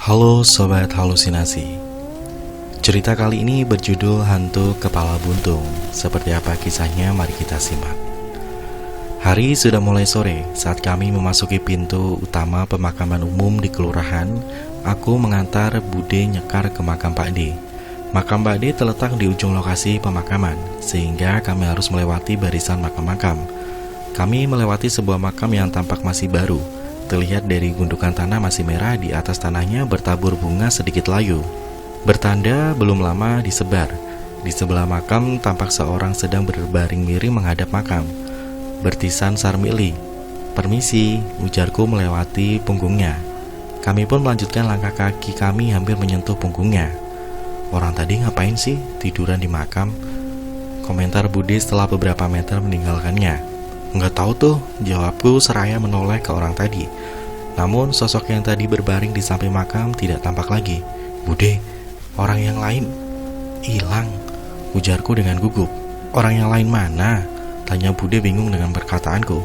Halo Sobat Halusinasi. Cerita kali ini berjudul Hantu Kepala Buntung. Seperti apa kisahnya, mari kita simak. Hari sudah mulai sore. Saat kami memasuki pintu utama pemakaman umum di kelurahan, aku mengantar Bude Nyekar ke makam Pak D. Makam Pak D terletak di ujung lokasi pemakaman, sehingga kami harus melewati barisan makam-makam. Kami melewati sebuah makam yang tampak masih baru. Terlihat dari gundukan tanah masih merah, di atas tanahnya bertabur bunga sedikit layu. Bertanda belum lama disebar. Di sebelah makam tampak seorang sedang berbaring miring menghadap makam. Bertisan Sarmili. "Permisi," ujarku melewati punggungnya. Kami pun melanjutkan langkah kaki kami hampir menyentuh punggungnya. "Orang tadi ngapain sih tiduran di makam?" komentar Bude setelah beberapa meter meninggalkannya. "Nggak tahu tuh," jawabku seraya menoleh ke orang tadi. Namun sosok yang tadi berbaring di samping makam tidak tampak lagi. "Bude, orang yang lain hilang," ujarku dengan gugup. "Orang yang lain mana?" tanya Bude bingung dengan perkataanku.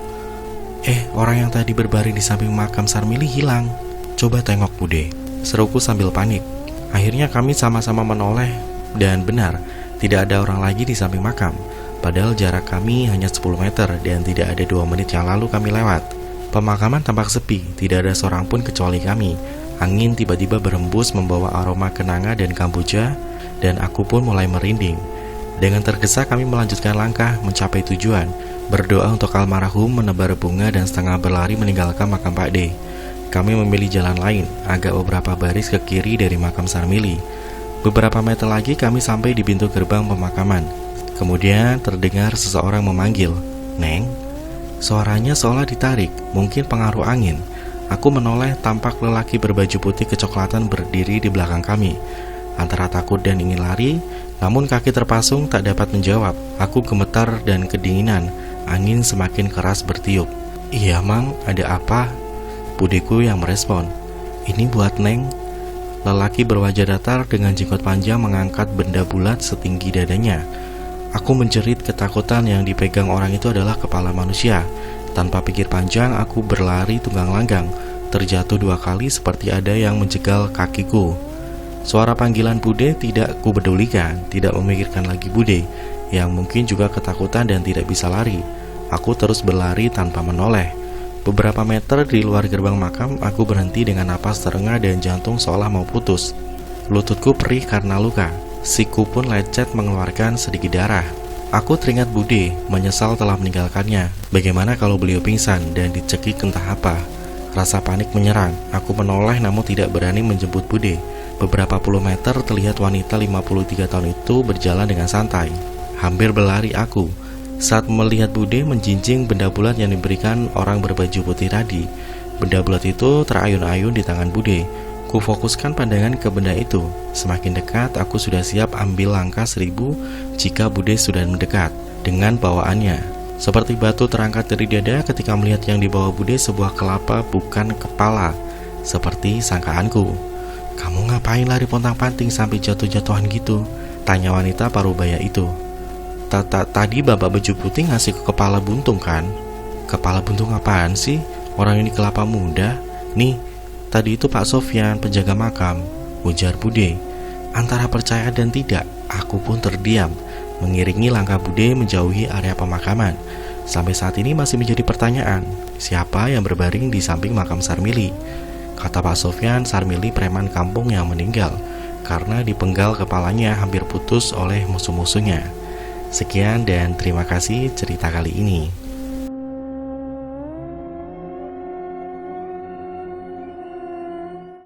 Orang yang tadi berbaring di samping makam Sarmili hilang. Coba tengok Bude," seruku sambil panik. Akhirnya kami sama-sama menoleh dan benar, tidak ada orang lagi di samping makam. Padahal jarak kami hanya 10 meter dan tidak ada 2 menit yang lalu kami lewat. Pemakaman tampak sepi, tidak ada seorang pun kecuali kami. Angin tiba-tiba berhembus membawa aroma kenanga dan kamboja, dan aku pun mulai merinding. Dengan tergesa kami melanjutkan langkah mencapai tujuan, berdoa untuk almarhum, menebar bunga dan setengah berlari meninggalkan makam Pak D. Kami memilih jalan lain, agak beberapa baris ke kiri dari makam Sarmili. Beberapa meter lagi kami sampai di pintu gerbang pemakaman. Kemudian terdengar seseorang memanggil, "Neng." Suaranya seolah ditarik, mungkin pengaruh angin. Aku menoleh, tampak lelaki berbaju putih kecoklatan berdiri di belakang kami. Antara takut dan ingin lari, namun kaki terpasung tak dapat menjawab. Aku gemetar dan kedinginan, angin semakin keras bertiup. "Iya Mang, ada apa?" Budeku yang merespon. "Ini buat Neng." Lelaki berwajah datar dengan jenggot panjang mengangkat benda bulat setinggi dadanya. Aku menjerit ketakutan, yang dipegang orang itu adalah kepala manusia. Tanpa pikir panjang, aku berlari tunggang langgang, terjatuh 2 kali seperti ada yang menjegal kakiku. Suara panggilan Bude tidak kupedulikan, tidak memikirkan lagi Bude, yang mungkin juga ketakutan dan tidak bisa lari. Aku terus berlari tanpa menoleh. Beberapa meter di luar gerbang makam, aku berhenti dengan napas terengah dan jantung seolah mau putus. Lututku perih karena luka. Siku pun lecet mengeluarkan sedikit darah. Aku teringat Bude, menyesal telah meninggalkannya. Bagaimana kalau beliau pingsan dan dicekik entah apa? Rasa panik menyerang. Aku menoleh namun tidak berani menjemput Bude. Beberapa puluh meter terlihat wanita 53 tahun itu berjalan dengan santai. Hampir berlari aku saat melihat Bude menjinjing benda bulat yang diberikan orang berbaju putih tadi. Benda bulat itu terayun-ayun di tangan Bude. Kufokuskan pandangan ke benda itu. Semakin dekat, aku sudah siap ambil langkah 1000 jika Bude sudah mendekat. Dengan bawaannya, seperti batu terangkat dari dada ketika melihat yang dibawa Bude sebuah kelapa bukan kepala, seperti sangkaanku. "Kamu ngapain lari pontang-panting sampai jatuh-jatuhan gitu?" tanya wanita parubaya itu. Tadi bapak baju putih ngasih ke kepala buntung kan?" "Kepala buntung apaan sih? Orang ini kelapa muda. Nih, tadi itu Pak Sofyan, penjaga makam," ujar Bude. Antara percaya dan tidak, aku pun terdiam, mengiringi langkah Bude menjauhi area pemakaman. Sampai saat ini masih menjadi pertanyaan, siapa yang berbaring di samping makam Sarmili? Kata Pak Sofyan, Sarmili preman kampung yang meninggal karena dipenggal kepalanya hampir putus oleh musuh-musuhnya. Sekian dan terima kasih cerita kali ini.